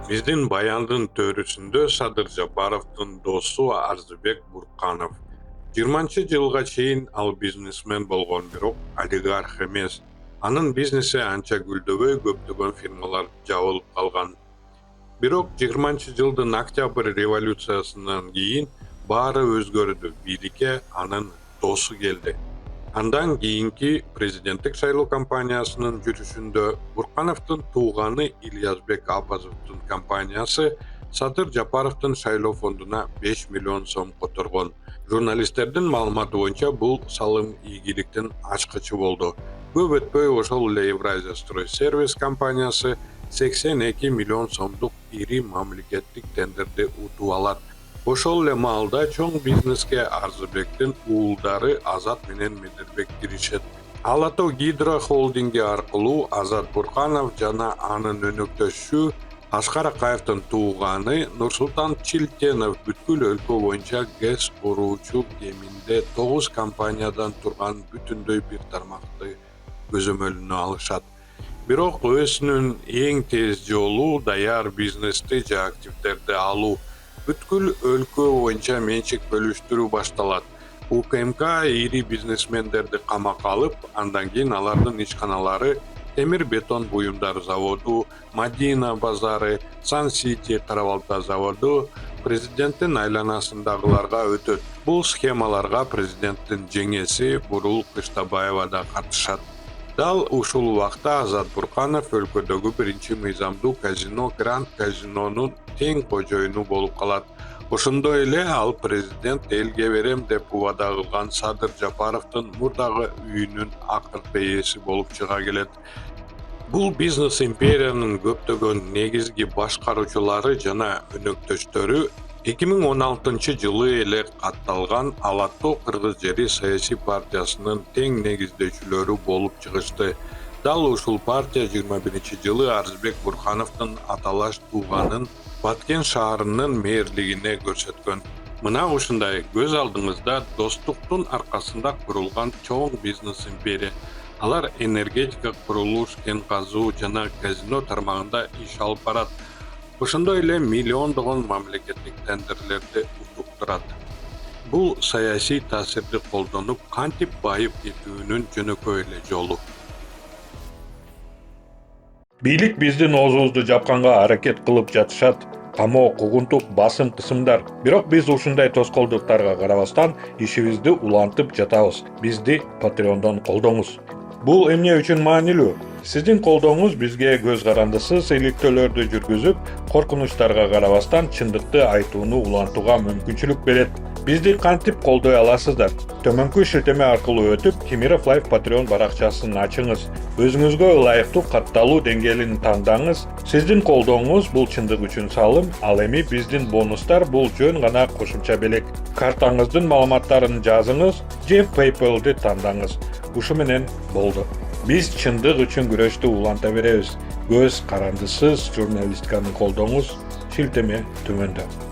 Биздин баяндын төрүсүндө Садыр Жапаровдун досу Арзыбек Бурканов. 20-жылга чейин ал бизнесмен болгон, бирок олигарх эмес. Анын бизнеси анча гүлдөбөй, көптөгөн фирмалар жабылып калган. Бирок 20-жылдын октябрь революциясынан кийин баары өзгөрдү. Бийликке анын досу келди. Андан кийинки президенттик шайлоо кампаниясынын жүрүшүндө Буркановдун тууганы Ильязбек Абазовдун компаниясы Садыр Жапаровдун шайлоо фондуна 5 миллион сом которгон. Журналисттердин маалыматы боюнча бул салым ийгиликтин ачкычы болду. Көп өтпөй ошол эле Евразия строй сервис компаниясы 82 миллион сомдук ири мамлекеттик тендерди утуп алат. Ошол эле маалда чоң бизнеске Арзыбектин уулдары Азат менен Медербек киришет. Ала Тоо Гидро холдинги аркылуу Азат Бурканов жана анын өнөктөшү Аскар Акаевдин тууганы Нурсултан Чилтенов бүткүл өлкө боюнча ГЭС куруучу кеминде 9 компаниядан турган бүтүндөй бир тармакты көзөмөлүнө алышат. Бирок өзүнүн эң тез жолу даяр бизнести же активдерди алуу. Бүткүл өлкө боюнча менчик бөлүштүрүү башталат. УКМК ири бизнесмендерди камакка алып, андан кийин алардын ишканалары темир бетон буюмдар заводу, Мадина базары, Сан-Сити карабалта заводу президенттин айланасындагыларга өтөт. Бул схемаларга президенттин жеңеси Бурул Кыштабаева да катышат. Дал ушул убакта Азат Бурканов өлкөдөгү биринчи мыйзамдуу казино Гранд Казинонун тең кожоюну болуп калат. Ошондой эле ал президент элге берем деп убада кылган Садыр Жапаровдун мурдагы үйүнүн акыркы ээси болуп чыга келет. Бул бизнес империянын көптөгөн негизги башкаруучулары жана өнөктөштөрү 2016-жылы эле катталган Ала Тоо кыргыз жери саясий партиясынын тең негиздөөчүлөрү болуп чыгышты. Дал ушул партия 21-жылы Арзыбек Буркановдун аталаш тууганын Баткен шаарынын мэрлигине көрсөткөн. Мына ушундай көз алдыңызда достуктун аркасында курулган чоң бизнес империя. Алар энергетика, курулуш, кен казуу жана казино тармагында иш алып барат. Ошондой эле миллиондогон мамлекеттик тендерлерди утуп турат. Бул саясий таасирди колдонуп кантип байып кетүүнүн жөнөкөй эле жолу. Бийлик биздин оозубузду жапканга аракет кылып жатышат. Камоо, кугунтук, басым кысымдар. Бирок биз ушундай тоскоолдуктарга карабастан ишибизди улантып жатабыз. Бизди Patreon'дон колдоңуз. Бул эмне үчүн маанилүү? Сиздин колдооңуз бизге көз карандысыз иликтөөлөрдү жүргүзүп, коркунучтарга карабастан чындыкты айтууну улантууга мүмкүнчүлүк берет. Бизди кантип колдой аласыздар? Төмөнкү шилтеме аркылуу өтүп, Кемиров Лайф Patreon баракчасын ачыңыз. Өзүңүзгө ылайыктуу катталуу деңгээлин тандаңыз. Сиздин колдооңуз бул чындык үчүн салым, ал эми биздин бонустар бул жөн гана кошумча белек. Картаңыздын маалыматтарын жазыңыз же PayPal'ды тандаңыз. Ушу менен болду. Биз чындык үчүн күрөштү уланта беребиз. Көз карандысыз журналистиканы колдоңуз. Шилтеме төмөндө.